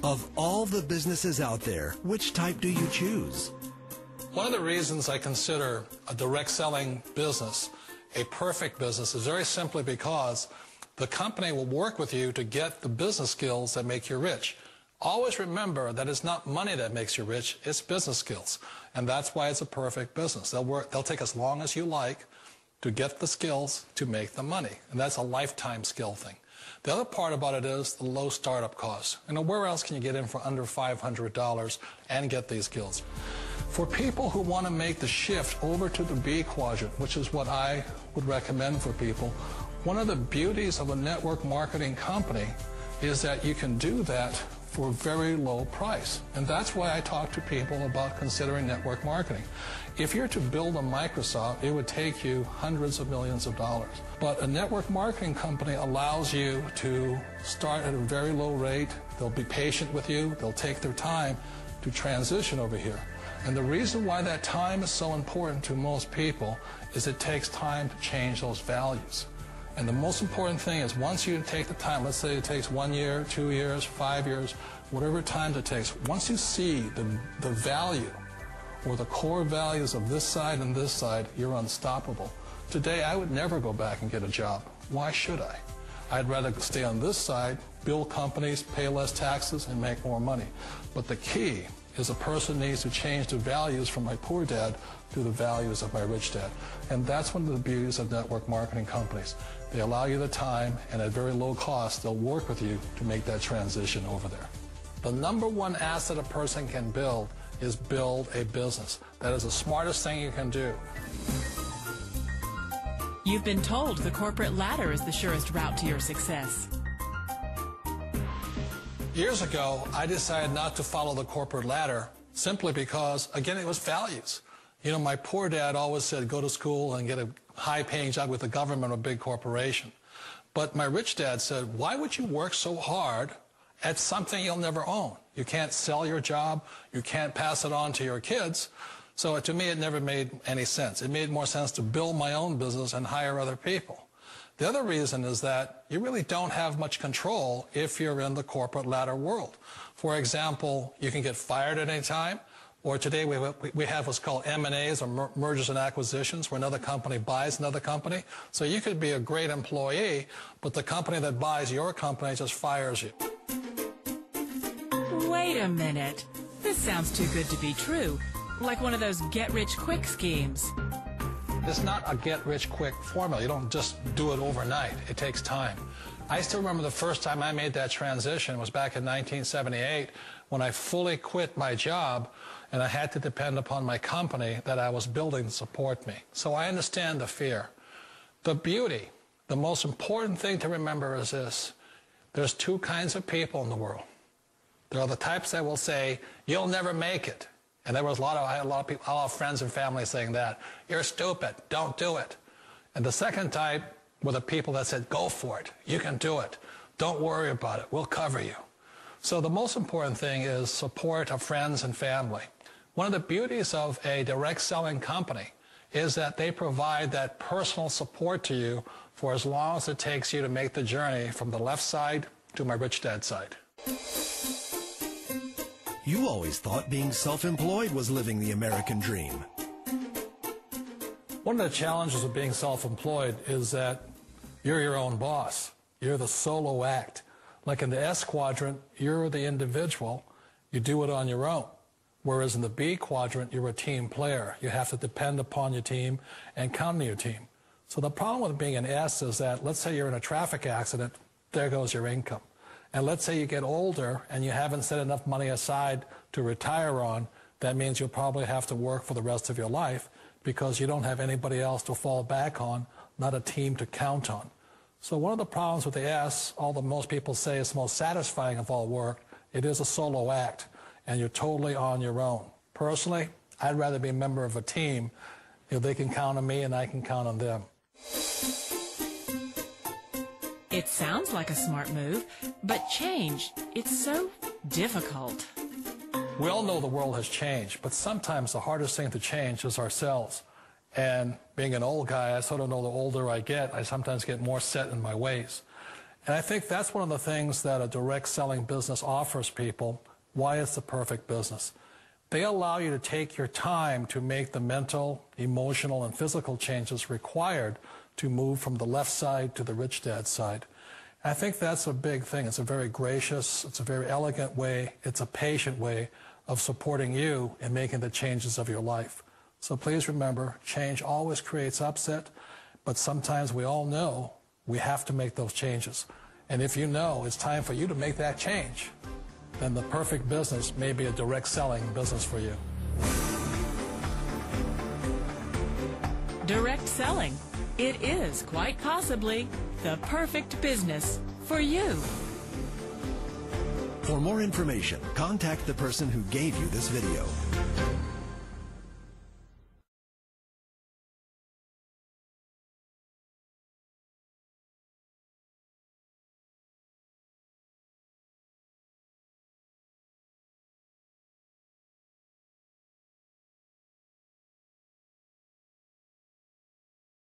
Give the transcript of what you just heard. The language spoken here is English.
Of all the businesses out there, which type do you choose? One of the reasons I consider a direct selling business a perfect business is very simply because the company will work with you to get the business skills that make you rich. Always remember that it's not money that makes you rich, it's business skills. And that's why it's a perfect business. They'll take as long as you like to get the skills to make the money. And that's a lifetime skill thing. The other part about it is the low startup costs. Where else can you get in for under $500 and get these skills? For people who want to make the shift over to the B quadrant, which is what I would recommend for people, one of the beauties of a network marketing company is that you can do that for a very low price. And that's why I talk to people about considering network marketing. If you're to build a Microsoft, it would take you hundreds of millions of dollars. But a network marketing company allows you to start at a very low rate. They'll be patient with you. They'll take their time to transition over here. And the reason why that time is so important to most people is it takes time to change those values. And the most important thing is once you take the time, let's say it takes 1 year, 2 years, 5 years, whatever time it takes, once you see the value or the core values of this side and this side, you're unstoppable. Today, I would never go back and get a job. Why should I? I'd rather stay on this side, build companies, pay less taxes, and make more money. But the key is a person needs to change the values from my poor dad to the values of my rich dad. And that's one of the beauties of network marketing companies. They allow you the time, and at very low cost, they'll work with you to make that transition over there. The number one asset a person can build is build a business. That is the smartest thing you can do. You've been told the corporate ladder is the surest route to your success. Years ago, I decided not to follow the corporate ladder simply because, again, it was values. My poor dad always said, go to school and get a high-paying job with the government or a big corporation. But my rich dad said, why would you work so hard at something you'll never own? You can't sell your job. You can't pass it on to your kids. So to me, it never made any sense. It made more sense to build my own business and hire other people. The other reason is that you really don't have much control if you're in the corporate ladder world. For example, you can get fired at any time, or today we have what's called M&As, or mergers and acquisitions, where another company buys another company. So you could be a great employee, but the company that buys your company just fires you. Wait a minute. This sounds too good to be true. Like one of those get-rich-quick schemes. It's not a get-rich-quick formula. You don't just do it overnight. It takes time. I still remember the first time I made that transition was back in 1978 when I fully quit my job and I had to depend upon my company that I was building to support me. So I understand the fear. The beauty, the most important thing to remember is this. There's two kinds of people in the world. There are the types that will say, you'll never make it. And there was I had a lot of people, a lot of friends and family saying that. You're stupid. Don't do it. And the second type were the people that said, go for it. You can do it. Don't worry about it. We'll cover you. So the most important thing is support of friends and family. One of the beauties of a direct selling company is that they provide that personal support to you for as long as it takes you to make the journey from the left side to my rich dad side. You always thought being self-employed was living the American dream. One of the challenges of being self-employed is that you're your own boss. You're the solo act. Like in the S quadrant, you're the individual. You do it on your own. Whereas in the B quadrant, you're a team player. You have to depend upon your team and count on your team. So the problem with being an S is that, let's say you're in a traffic accident, there goes your income. And let's say you get older and you haven't set enough money aside to retire on, that means you'll probably have to work for the rest of your life because you don't have anybody else to fall back on, not a team to count on. So one of the problems with the S, although most people say it's the most satisfying of all work, it is a solo act, and you're totally on your own. Personally, I'd rather be a member of a team. They can count on me and I can count on them. It sounds like a smart move, but change, it's so difficult. We all know the world has changed, but sometimes the hardest thing to change is ourselves. And being an old guy, I sort of know the older I get, I sometimes get more set in my ways. And I think that's one of the things that a direct selling business offers people, why it's the perfect business. They allow you to take your time to make the mental, emotional, and physical changes required to move from the left side to the rich dad side. I think that's a big thing. It's a very gracious, it's a very elegant way, it's a patient way of supporting you in making the changes of your life. So please remember, change always creates upset, but sometimes we all know we have to make those changes. And if you know it's time for you to make that change, then the perfect business may be a direct selling business for you. Direct selling. It is quite possibly the perfect business for you. For more information, contact the person who gave you this video.